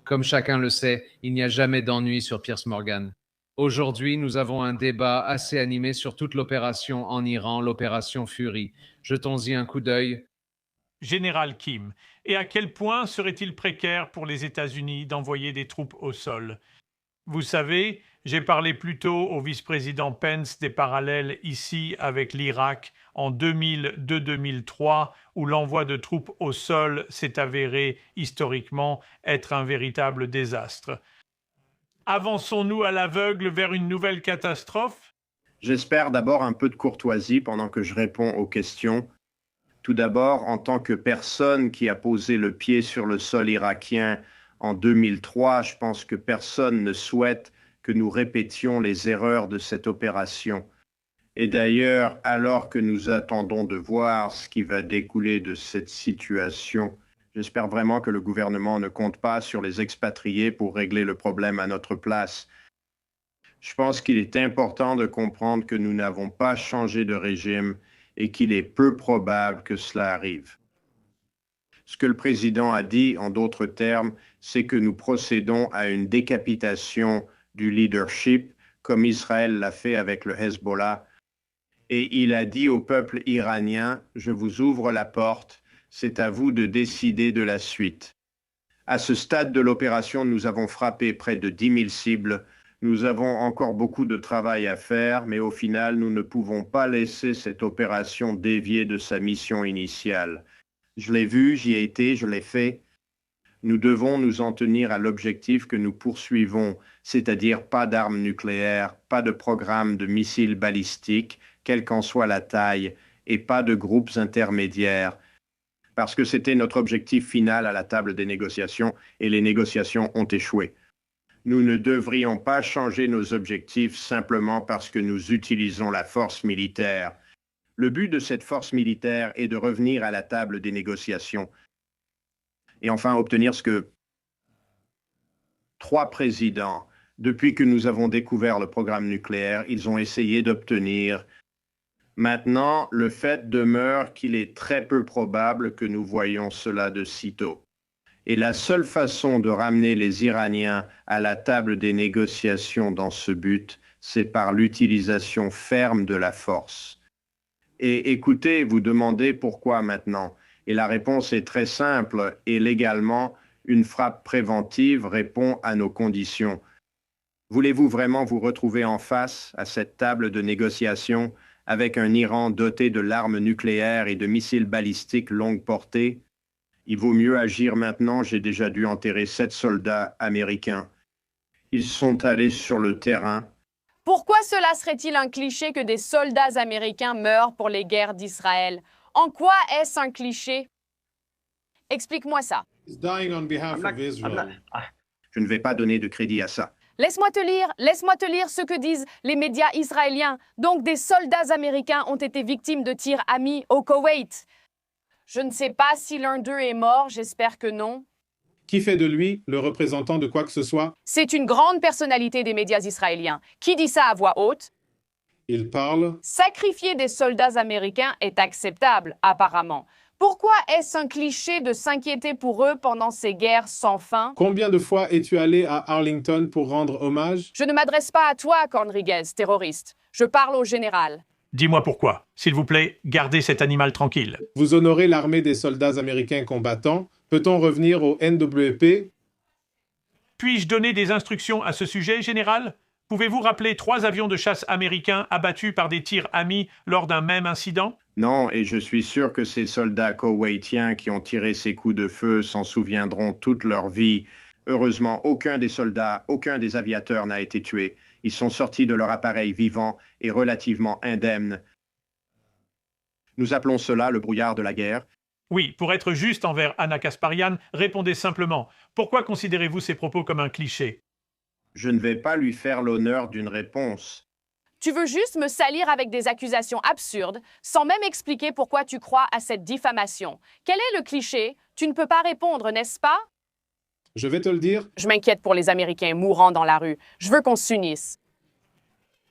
Comme chacun le sait, il n'y a jamais d'ennui sur Piers Morgan. Aujourd'hui, nous avons un débat assez animé sur toute l'opération en Iran, l'opération Fury. Jetons-y un coup d'œil. Général Kim, et à quel point serait-il précaire pour les États-Unis d'envoyer des troupes au sol? Vous savez, j'ai parlé plus tôt au vice-président Pence des parallèles ici avec l'Irak en 2002-2003, où l'envoi de troupes au sol s'est avéré historiquement être un véritable désastre. Avançons-nous à l'aveugle vers une nouvelle catastrophe? J'espère d'abord un peu de courtoisie pendant que je réponds aux questions. Tout d'abord, en tant que personne qui a posé le pied sur le sol irakien en 2003, je pense que personne ne souhaite que nous répétions les erreurs de cette opération. Et d'ailleurs, alors que nous attendons de voir ce qui va découler de cette situation, j'espère vraiment que le gouvernement ne compte pas sur les expatriés pour régler le problème à notre place. Je pense qu'il est important de comprendre que nous n'avons pas changé de régime et qu'il est peu probable que cela arrive. Ce que le président a dit, en d'autres termes, c'est que nous procédons à une décapitation du leadership, comme Israël l'a fait avec le Hezbollah. Et il a dit au peuple iranien, je vous ouvre la porte, c'est à vous de décider de la suite. À ce stade de l'opération, nous avons frappé près de 10 000 cibles. Nous avons encore beaucoup de travail à faire, mais au final, nous ne pouvons pas laisser cette opération dévier de sa mission initiale. Je l'ai vu, j'y ai été, je l'ai fait. Nous devons nous en tenir à l'objectif que nous poursuivons, c'est-à-dire pas d'armes nucléaires, pas de programme de missiles balistiques, quelle qu'en soit la taille, et pas de groupes intermédiaires, parce que c'était notre objectif final à la table des négociations, et les négociations ont échoué. Nous ne devrions pas changer nos objectifs simplement parce que nous utilisons la force militaire. Le but de cette force militaire est de revenir à la table des négociations et enfin obtenir ce que 3 présidents, depuis que nous avons découvert le programme nucléaire, ils ont essayé d'obtenir. Maintenant, le fait demeure qu'il est très peu probable que nous voyions cela de sitôt. Et la seule façon de ramener les Iraniens à la table des négociations dans ce but, c'est par l'utilisation ferme de la force. Et écoutez, vous demandez pourquoi maintenant. Et la réponse est très simple et légalement, une frappe préventive répond à nos conditions. Voulez-vous vraiment vous retrouver en face à cette table de négociation avec un Iran doté de l'arme nucléaire et de missiles balistiques longue portée? Il vaut mieux agir maintenant, j'ai déjà dû enterrer 7 soldats américains. Ils sont allés sur le terrain. Pourquoi cela serait-il un cliché que des soldats américains meurent pour les guerres d'Israël? En quoi est-ce un cliché? Explique-moi ça. Je ne vais pas donner de crédit à ça. Laisse-moi te lire ce que disent les médias israéliens. Donc des soldats américains ont été victimes de tirs amis au Koweït. Je ne sais pas si l'un d'eux est mort, j'espère que non. Qui fait de lui le représentant de quoi que ce soit? C'est une grande personnalité des médias israéliens. Qui dit ça à voix haute? Il parle. Sacrifier des soldats américains est acceptable, apparemment. Pourquoi est-ce un cliché de s'inquiéter pour eux pendant ces guerres sans fin? Combien de fois es-tu allé à Arlington pour rendre hommage? Je ne m'adresse pas à toi, Cornriguez, terroriste. Je parle au général. Dis-moi pourquoi. S'il vous plaît, gardez cet animal tranquille. Vous honorez l'armée des soldats américains combattants. Peut-on revenir au NWP? Puis-je donner des instructions à ce sujet, général? Pouvez-vous rappeler 3 avions de chasse américains abattus par des tirs amis lors d'un même incident? Non, et je suis sûr que ces soldats koweïtiens qui ont tiré ces coups de feu s'en souviendront toute leur vie. Heureusement, aucun des soldats, aucun des aviateurs n'a été tué. Ils sont sortis de leur appareil vivant et relativement indemnes. Nous appelons cela le brouillard de la guerre. Oui, pour être juste envers Anna Kasparian, répondez simplement. Pourquoi considérez-vous ces propos comme un cliché? Je ne vais pas lui faire l'honneur d'une réponse. Tu veux juste me salir avec des accusations absurdes, sans même expliquer pourquoi tu crois à cette diffamation. Quel est le cliché? Tu ne peux pas répondre, n'est-ce pas? Je vais te le dire. Je m'inquiète pour les Américains mourant dans la rue. Je veux qu'on s'unisse.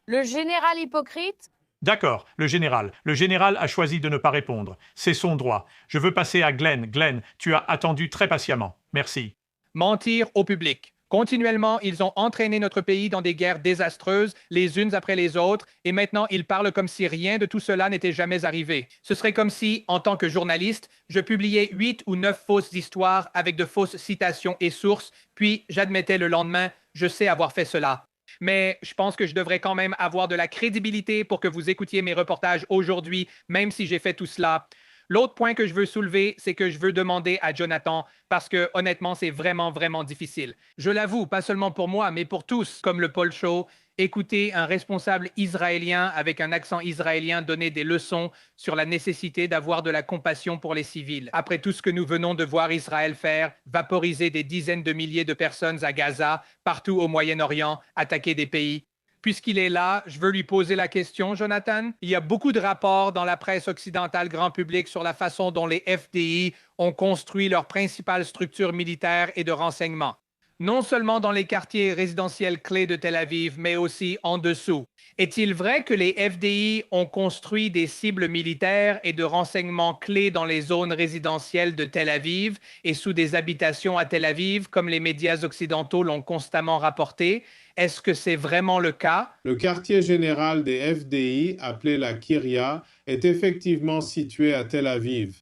Le général hypocrite? D'accord, le général. Le général a choisi de ne pas répondre. C'est son droit. Je veux passer à Glenn. Glenn, tu as attendu très patiemment. Merci. mentir au public. Continuellement, ils ont entraîné notre pays dans des guerres désastreuses, les unes après les autres, et maintenant ils parlent comme si rien de tout cela n'était jamais arrivé. Ce serait comme si, en tant que journaliste, je publiais 8 ou 9 fausses histoires avec de fausses citations et sources, puis j'admettais le lendemain, je sais avoir fait cela. Mais je pense que je devrais quand même avoir de la crédibilité pour que vous écoutiez mes reportages aujourd'hui, même si j'ai fait tout cela. L'autre point que je veux soulever, c'est que je veux demander à Jonathan, parce que honnêtement, c'est vraiment, vraiment difficile. Je l'avoue, pas seulement pour moi, mais pour tous, comme le Paul Show, écouter un responsable israélien avec un accent israélien donner des leçons sur la nécessité d'avoir de la compassion pour les civils. Après tout ce que nous venons de voir Israël faire, vaporiser des dizaines de milliers de personnes à Gaza, partout au Moyen-Orient, attaquer des pays. Puisqu'il est là, je veux lui poser la question, Jonathan. Il y a beaucoup de rapports dans la presse occidentale grand public sur la façon dont les FDI ont construit leur principale structure militaire et de renseignement. Non seulement dans les quartiers résidentiels clés de Tel Aviv, mais aussi en dessous. Est-il vrai que les FDI ont construit des cibles militaires et de renseignement clés dans les zones résidentielles de Tel Aviv et sous des habitations à Tel Aviv, comme les médias occidentaux l'ont constamment rapporté? Est-ce que c'est vraiment le cas? Le quartier général des FDI, appelé la Kiria, est effectivement situé à Tel Aviv.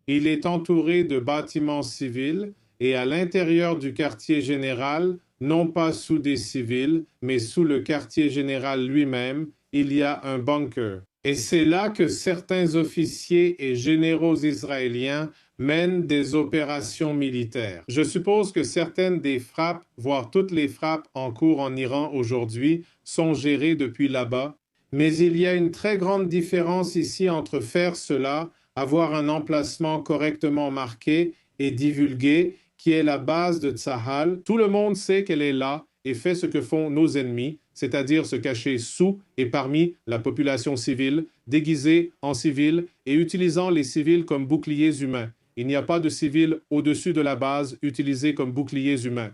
Il est entouré de bâtiments civils et à l'intérieur du quartier général, non pas sous des civils, mais sous le quartier général lui-même, il y a un bunker. Et c'est là que certains officiers et généraux israéliens mènent des opérations militaires. Je suppose que certaines des frappes, voire toutes les frappes en cours en Iran aujourd'hui, sont gérées depuis là-bas. Mais il y a une très grande différence ici entre faire cela, avoir un emplacement correctement marqué et divulgué, qui est la base de Tsahal. Tout le monde sait qu'elle est là et fait ce que font nos ennemis, c'est-à-dire se cacher sous et parmi la population civile, déguisée en civils et utilisant les civils comme boucliers humains. Il n'y a pas de civils au-dessus de la base utilisés comme boucliers humains.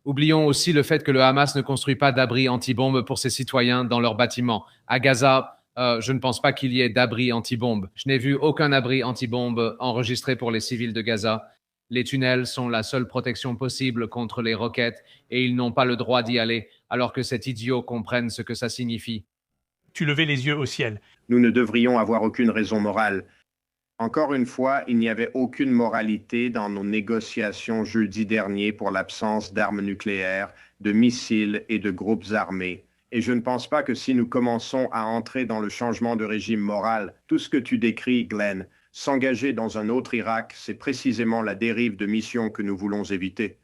Oublions aussi le fait que le Hamas ne construit pas d'abris anti-bombes pour ses citoyens dans leurs bâtiments. À Gaza, je ne pense pas qu'il y ait d'abris anti-bombes. Je n'ai vu aucun abri anti-bombes enregistré pour les civils de Gaza. Les tunnels sont la seule protection possible contre les roquettes et ils n'ont pas le droit d'y aller, alors que cet idiot comprenne ce que ça signifie. Tu levais les yeux au ciel. Nous ne devrions avoir aucune raison morale. Encore une fois, il n'y avait aucune moralité dans nos négociations jeudi dernier pour l'absence d'armes nucléaires, de missiles et de groupes armés. Et je ne pense pas que si nous commençons à entrer dans le changement de régime moral, tout ce que tu décris, Glenn, s'engager dans un autre Irak, c'est précisément la dérive de mission que nous voulons éviter.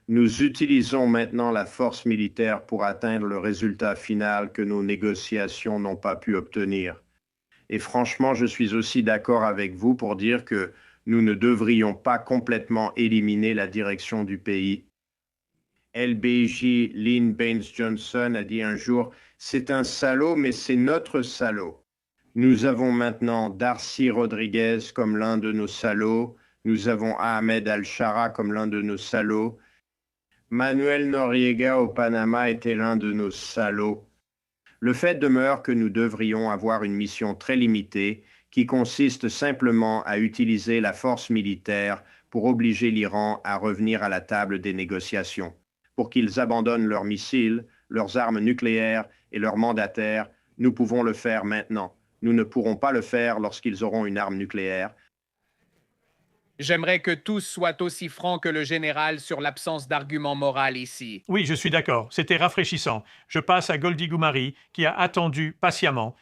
Nous utilisons maintenant la force militaire pour atteindre le résultat final que nos négociations n'ont pas pu obtenir. Et franchement, je suis aussi d'accord avec vous pour dire que nous ne devrions pas complètement éliminer la direction du pays. LBJ Lynn Baines Johnson a dit un jour « C'est un salaud, mais c'est notre salaud ». Nous avons maintenant Darcy Rodriguez comme l'un de nos salauds. Nous avons Ahmed Al-Shara comme l'un de nos salauds. Manuel Noriega au Panama était l'un de nos salauds. Le fait demeure que nous devrions avoir une mission très limitée qui consiste simplement à utiliser la force militaire pour obliger l'Iran à revenir à la table des négociations, pour qu'ils abandonnent leurs missiles, leurs armes nucléaires et leurs mandataires. Nous pouvons le faire maintenant. Nous ne pourrons pas le faire lorsqu'ils auront une arme nucléaire. J'aimerais que tous soient aussi francs que le général sur l'absence d'argument moral ici. Oui, je suis d'accord. C'était rafraîchissant. Je passe à Goldie Goumari, qui a attendu patiemment.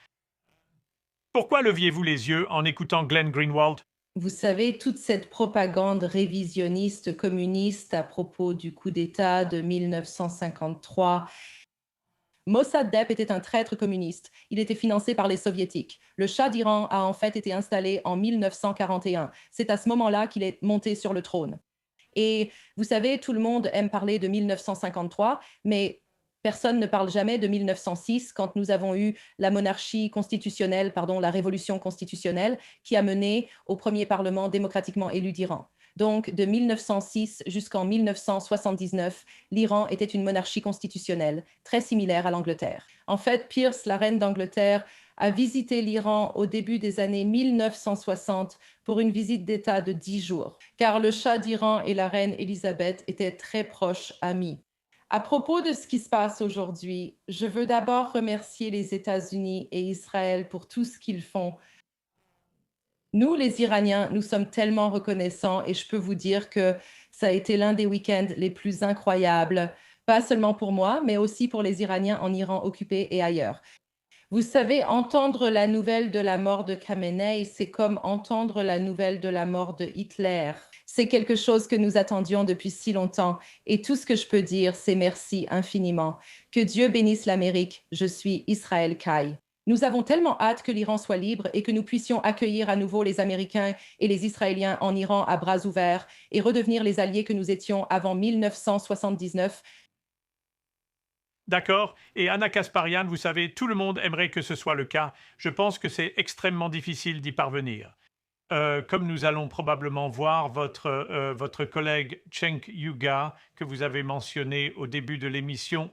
Pourquoi leviez-vous les yeux en écoutant Glenn Greenwald? Vous savez, toute cette propagande révisionniste communiste à propos du coup d'État de 1953. Mossadegh était un traître communiste. Il était financé par les soviétiques. Le Shah d'Iran a en fait été installé en 1941. C'est à ce moment-là qu'il est monté sur le trône. Et vous savez, tout le monde aime parler de 1953, mais personne ne parle jamais de 1906, quand nous avons eu la monarchie constitutionnelle, la révolution constitutionnelle, qui a mené au premier parlement démocratiquement élu d'Iran. Donc, de 1906 jusqu'en 1979, l'Iran était une monarchie constitutionnelle, très similaire à l'Angleterre. En fait, Pierce, la reine d'Angleterre, a visité l'Iran au début des années 1960 pour une visite d'État de 10 jours, car le Shah d'Iran et la reine Élisabeth étaient très proches amis. À propos de ce qui se passe aujourd'hui, je veux d'abord remercier les États-Unis et Israël pour tout ce qu'ils font. Nous, les Iraniens, nous sommes tellement reconnaissants et je peux vous dire que ça a été l'un des week-ends les plus incroyables, pas seulement pour moi, mais aussi pour les Iraniens en Iran occupé et ailleurs. Vous savez, entendre la nouvelle de la mort de Khamenei, c'est comme entendre la nouvelle de la mort de Hitler. C'est quelque chose que nous attendions depuis si longtemps et tout ce que je peux dire, c'est merci infiniment. Que Dieu bénisse l'Amérique. Je suis Israël Kay. Nous avons tellement hâte que l'Iran soit libre et que nous puissions accueillir à nouveau les Américains et les Israéliens en Iran à bras ouverts et redevenir les alliés que nous étions avant 1979. D'accord. Et Anna Kasparian, vous savez, tout le monde aimerait que ce soit le cas. Je pense que c'est extrêmement difficile d'y parvenir. Comme nous allons probablement voir votre collègue Cenk Uygur, que vous avez mentionné au début de l'émission,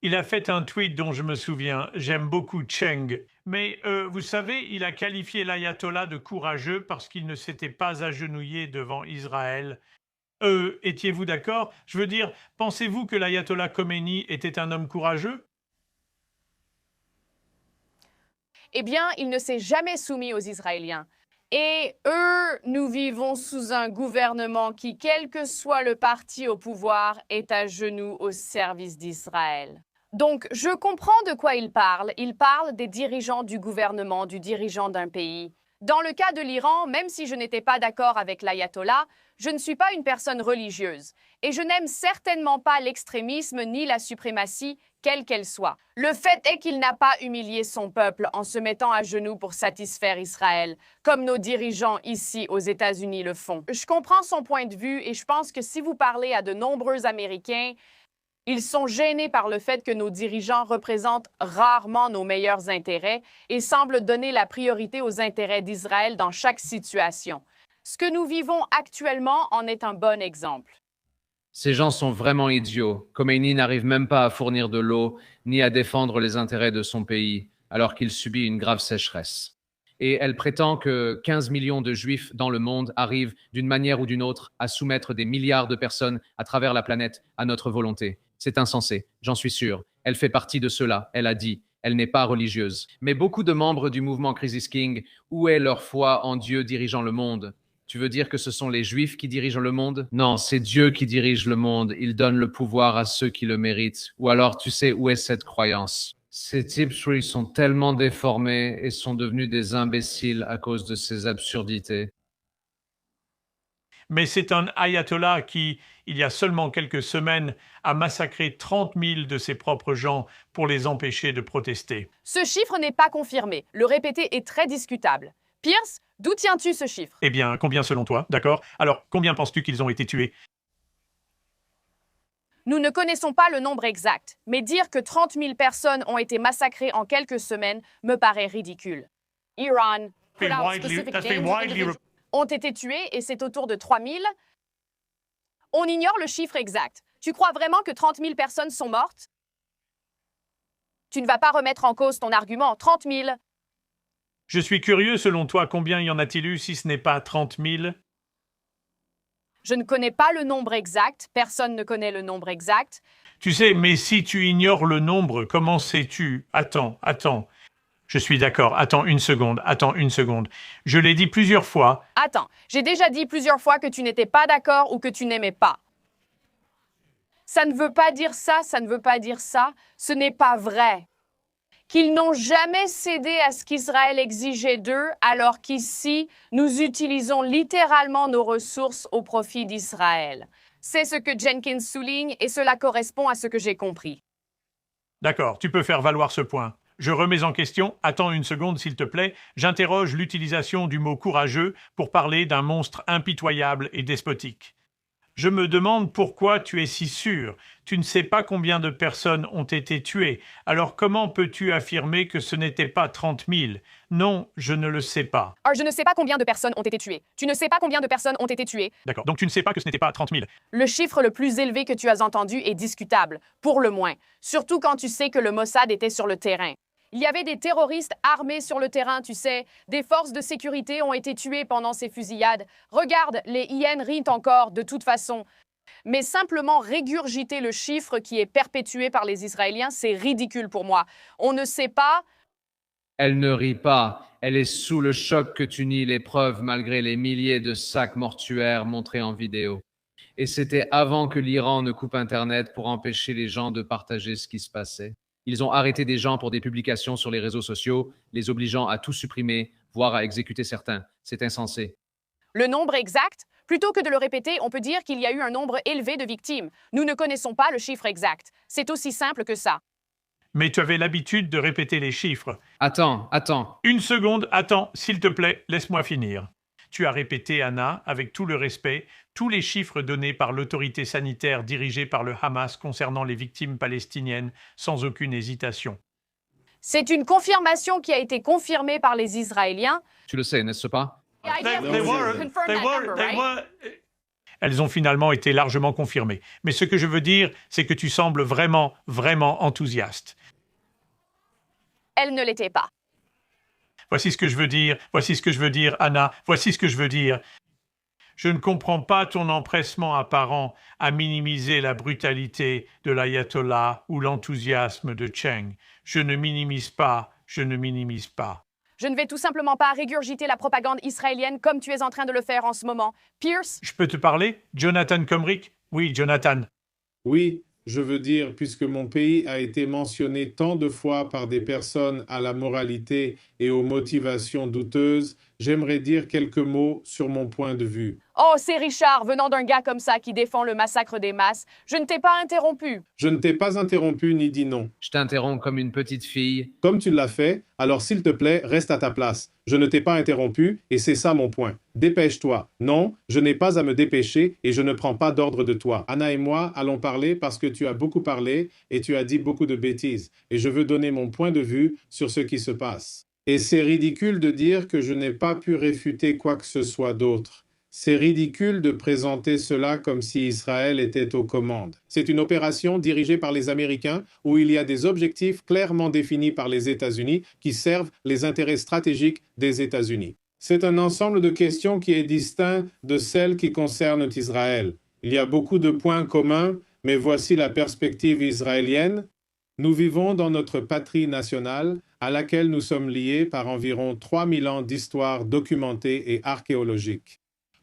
il a fait un tweet dont je me souviens. J'aime beaucoup Cenk. Mais vous savez, il a qualifié l'ayatollah de courageux parce qu'il ne s'était pas agenouillé devant Israël. Étiez-vous d'accord? Je veux dire, pensez-vous que l'ayatollah Khomeini était un homme courageux? Eh bien, il ne s'est jamais soumis aux Israéliens. Et eux, nous vivons sous un gouvernement qui, quel que soit le parti au pouvoir, est à genoux au service d'Israël. Donc, je comprends de quoi il parle. Il parle des dirigeants du gouvernement, du dirigeant d'un pays. Dans le cas de l'Iran, même si je n'étais pas d'accord avec l'ayatollah, je ne suis pas une personne religieuse. Et je n'aime certainement pas l'extrémisme ni la suprématie, quelle qu'elle soit. Le fait est qu'il n'a pas humilié son peuple en se mettant à genoux pour satisfaire Israël, comme nos dirigeants ici aux États-Unis le font. Je comprends son point de vue et je pense que si vous parlez à de nombreux Américains, ils sont gênés par le fait que nos dirigeants représentent rarement nos meilleurs intérêts et semblent donner la priorité aux intérêts d'Israël dans chaque situation. Ce que nous vivons actuellement en est un bon exemple. Ces gens sont vraiment idiots. Khomeini n'arrive même pas à fournir de l'eau ni à défendre les intérêts de son pays, alors qu'il subit une grave sécheresse. Et elle prétend que 15 millions de juifs dans le monde arrivent d'une manière ou d'une autre à soumettre des milliards de personnes à travers la planète à notre volonté. C'est insensé, j'en suis sûr. Elle fait partie de cela, elle a dit. Elle n'est pas religieuse. Mais beaucoup de membres du mouvement Crisis King, où est leur foi en Dieu dirigeant le monde? Tu veux dire que ce sont les Juifs qui dirigent le monde? Non, c'est Dieu qui dirige le monde. Il donne le pouvoir à ceux qui le méritent. Ou alors, tu sais où est cette croyance? Ces types sont tellement déformés et sont devenus des imbéciles à cause de ces absurdités. Mais c'est un ayatollah qui, il y a seulement quelques semaines, a massacré 30 000 de ses propres gens pour les empêcher de protester. Ce chiffre n'est pas confirmé. Le répéter est très discutable. Pierce, d'où tiens-tu ce chiffre? Eh bien, combien selon toi? D'accord. Alors, combien penses-tu qu'ils ont été tués? Nous ne connaissons pas le nombre exact, mais dire que 30 000 personnes ont été massacrées en quelques semaines me paraît ridicule. Iran put out specific names of individuals ont été tués et c'est autour de 3 000. On ignore le chiffre exact. Tu crois vraiment que 30 000 personnes sont mortes? Tu ne vas pas remettre en cause ton argument. 30 000. Je suis curieux, selon toi, combien y en a-t-il eu si ce n'est pas 30 000? Je ne connais pas le nombre exact. Personne ne connaît le nombre exact. Tu sais, mais si tu ignores le nombre, comment sais-tu? Attends. Je suis d'accord. Attends une seconde. Je l'ai dit plusieurs fois. Attends, j'ai déjà dit plusieurs fois que tu n'étais pas d'accord ou que tu n'aimais pas. Ça ne veut pas dire ça, ça ne veut pas dire ça. Ce n'est pas vrai. Qu'ils n'ont jamais cédé à ce qu'Israël exigeait d'eux, alors qu'ici, nous utilisons littéralement nos ressources au profit d'Israël. C'est ce que Jenkins souligne et cela correspond à ce que j'ai compris. D'accord, tu peux faire valoir ce point. Je remets en question, attends une seconde s'il te plaît, j'interroge l'utilisation du mot courageux pour parler d'un monstre impitoyable et despotique. Je me demande pourquoi tu es si sûr. Tu ne sais pas combien de personnes ont été tuées. Alors comment peux-tu affirmer que ce n'était pas 30 000? Non, je ne le sais pas. Je ne sais pas combien de personnes ont été tuées. Tu ne sais pas combien de personnes ont été tuées. D'accord, donc tu ne sais pas que ce n'était pas 30 000. Le chiffre le plus élevé que tu as entendu est discutable, pour le moins. Surtout quand tu sais que le Mossad était sur le terrain. Il y avait des terroristes armés sur le terrain, tu sais. Des forces de sécurité ont été tuées pendant ces fusillades. Regarde, les hyènes rient encore, de toute façon. Mais simplement régurgiter le chiffre qui est perpétué par les Israéliens, c'est ridicule pour moi. On ne sait pas. Elle ne rit pas. Elle est sous le choc que tu nies les preuves malgré les milliers de sacs mortuaires montrés en vidéo. Et c'était avant que l'Iran ne coupe Internet pour empêcher les gens de partager ce qui se passait. Ils ont arrêté des gens pour des publications sur les réseaux sociaux, les obligeant à tout supprimer, voire à exécuter certains. C'est insensé. Le nombre exact, plutôt que de le répéter, on peut dire qu'il y a eu un nombre élevé de victimes. Nous ne connaissons pas le chiffre exact. C'est aussi simple que ça. Mais tu avais l'habitude de répéter les chiffres. Attends. Une seconde, attends, s'il te plaît, laisse-moi finir. Tu as répété, Anna, avec tout le respect, tous les chiffres donnés par l'autorité sanitaire dirigée par le Hamas concernant les victimes palestiniennes, sans aucune hésitation. C'est une confirmation qui a été confirmée par les Israéliens. Tu le sais, n'est-ce pas? Elles ont finalement été largement confirmées. Mais ce que je veux dire, c'est que tu sembles vraiment, vraiment enthousiaste. Elle ne l'était pas. Voici ce que je veux dire, Anna, voici ce que je veux dire. Je ne comprends pas ton empressement apparent à minimiser la brutalité de l'ayatollah ou l'enthousiasme de Cheng. Je ne minimise pas. Je ne vais tout simplement pas régurgiter la propagande israélienne comme tu es en train de le faire en ce moment. Pierce? Je peux te parler, Jonathan Comric? Oui, Jonathan. Oui, je veux dire, puisque mon pays a été mentionné tant de fois par des personnes à la moralité et aux motivations douteuses, j'aimerais dire quelques mots sur mon point de vue. Oh, c'est Richard, venant d'un gars comme ça qui défend le massacre des masses. Je ne t'ai pas interrompu. Je ne t'ai pas interrompu ni dit non. Je t'interromps comme une petite fille. Comme tu l'as fait, alors s'il te plaît, reste à ta place. Je ne t'ai pas interrompu et c'est ça mon point. Dépêche-toi. Non, je n'ai pas à me dépêcher et je ne prends pas d'ordre de toi. Anna et moi allons parler parce que tu as beaucoup parlé et tu as dit beaucoup de bêtises. Et je veux donner mon point de vue sur ce qui se passe. Et c'est ridicule de dire que je n'ai pas pu réfuter quoi que ce soit d'autre. C'est ridicule de présenter cela comme si Israël était aux commandes. C'est une opération dirigée par les Américains où il y a des objectifs clairement définis par les États-Unis qui servent les intérêts stratégiques des États-Unis. C'est un ensemble de questions qui est distinct de celles qui concernent Israël. Il y a beaucoup de points communs, mais voici la perspective israélienne. Nous vivons dans notre patrie nationale à laquelle nous sommes liés par environ 3000 ans d'histoire documentée et archéologique.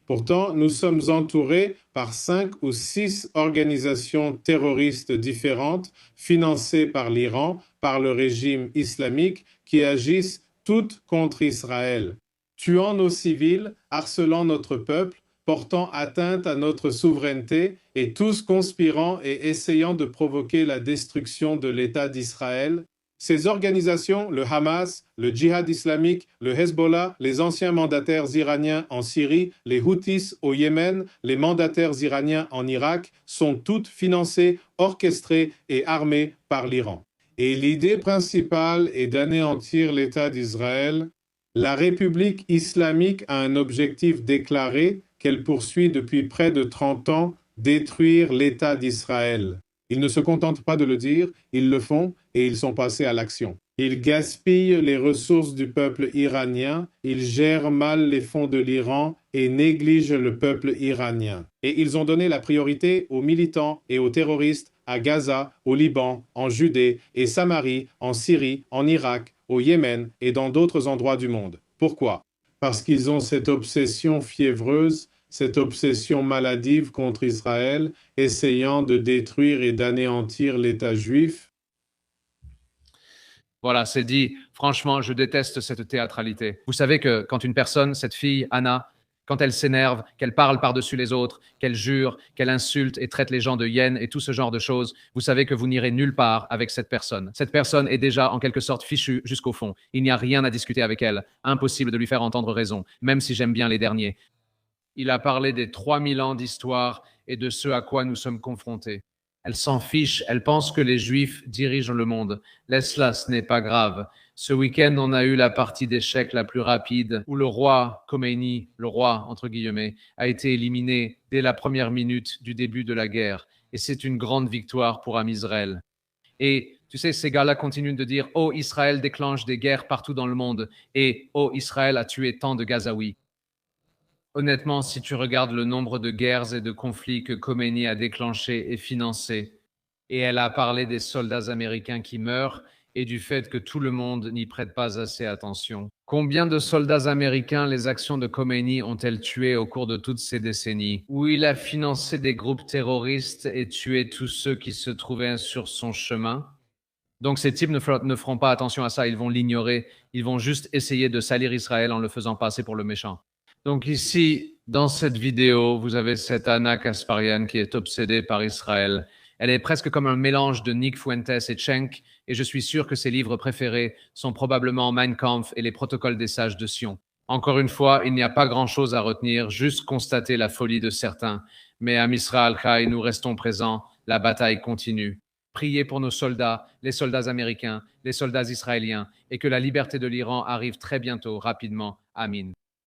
Pourtant, nous sommes entourés par 5 ou 6 organisations terroristes différentes, financées par l'Iran, par le régime islamique, qui agissent toutes contre Israël, tuant nos civils, harcelant notre peuple, portant atteinte à notre souveraineté et tous conspirant et essayant de provoquer la destruction de l'État d'Israël. Ces organisations, le Hamas, le Djihad islamique, le Hezbollah, les anciens mandataires iraniens en Syrie, les Houthis au Yémen, les mandataires iraniens en Irak, sont toutes financées, orchestrées et armées par l'Iran. Et l'idée principale est d'anéantir l'État d'Israël. La République islamique a un objectif déclaré qu'elle poursuit depuis près de 30 ans, détruire l'État d'Israël. Ils ne se contentent pas de le dire, ils le font et ils sont passés à l'action. Ils gaspillent les ressources du peuple iranien, ils gèrent mal les fonds de l'Iran et négligent le peuple iranien. Et ils ont donné la priorité aux militants et aux terroristes à Gaza, au Liban, en Judée et Samarie, en Syrie, en Irak, au Yémen et dans d'autres endroits du monde. Pourquoi? Parce qu'ils ont cette obsession fiévreuse, cette obsession maladive contre Israël, essayant de détruire et d'anéantir l'État juif. Voilà, c'est dit. Franchement, je déteste cette théâtralité. Vous savez que quand une personne, cette fille, Anna, quand elle s'énerve, qu'elle parle par-dessus les autres, qu'elle jure, qu'elle insulte et traite les gens de hyènes et tout ce genre de choses, vous savez que vous n'irez nulle part avec cette personne. Cette personne est déjà en quelque sorte fichue jusqu'au fond. Il n'y a rien à discuter avec elle. Impossible de lui faire entendre raison, même si j'aime bien les derniers. Il a parlé des 3000 ans d'histoire et de ce à quoi nous sommes confrontés. Elle s'en fiche, elle pense que les Juifs dirigent le monde. Laisse-la, ce n'est pas grave. Ce week-end, on a eu la partie d'échecs la plus rapide où le roi Khomeini, le roi entre guillemets, a été éliminé dès la première minute du début de la guerre. Et c'est une grande victoire pour Am Israël. Et Tu sais, ces gars-là continuent de dire « Oh, Israël déclenche des guerres partout dans le monde » et « Oh, Israël a tué tant de Gazaouis ». Honnêtement, si tu regardes le nombre de guerres et de conflits que Khomeini a déclenchés et financés, et elle a parlé des soldats américains qui meurent et du fait que tout le monde n'y prête pas assez attention. Combien de soldats américains les actions de Khomeini ont-elles tués au cours de toutes ces décennies, où il a financé des groupes terroristes et tué tous ceux qui se trouvaient sur son chemin? Donc ces types ne feront pas attention à ça, ils vont l'ignorer, ils vont juste essayer de salir Israël en le faisant passer pour le méchant. Donc ici, dans cette vidéo, vous avez cette Anna Kasparian qui est obsédée par Israël. Elle est presque comme un mélange de Nick Fuentes et Cenk, et je suis sûr que ses livres préférés sont probablement Mein Kampf et les Protocoles des sages de Sion. Encore une fois, il n'y a pas grand-chose à retenir, juste constater la folie de certains. Mais à Misra al-Khaï, nous restons présents, la bataille continue. Priez pour nos soldats, les soldats américains, les soldats israéliens, et que la liberté de l'Iran arrive très bientôt, rapidement. Amin.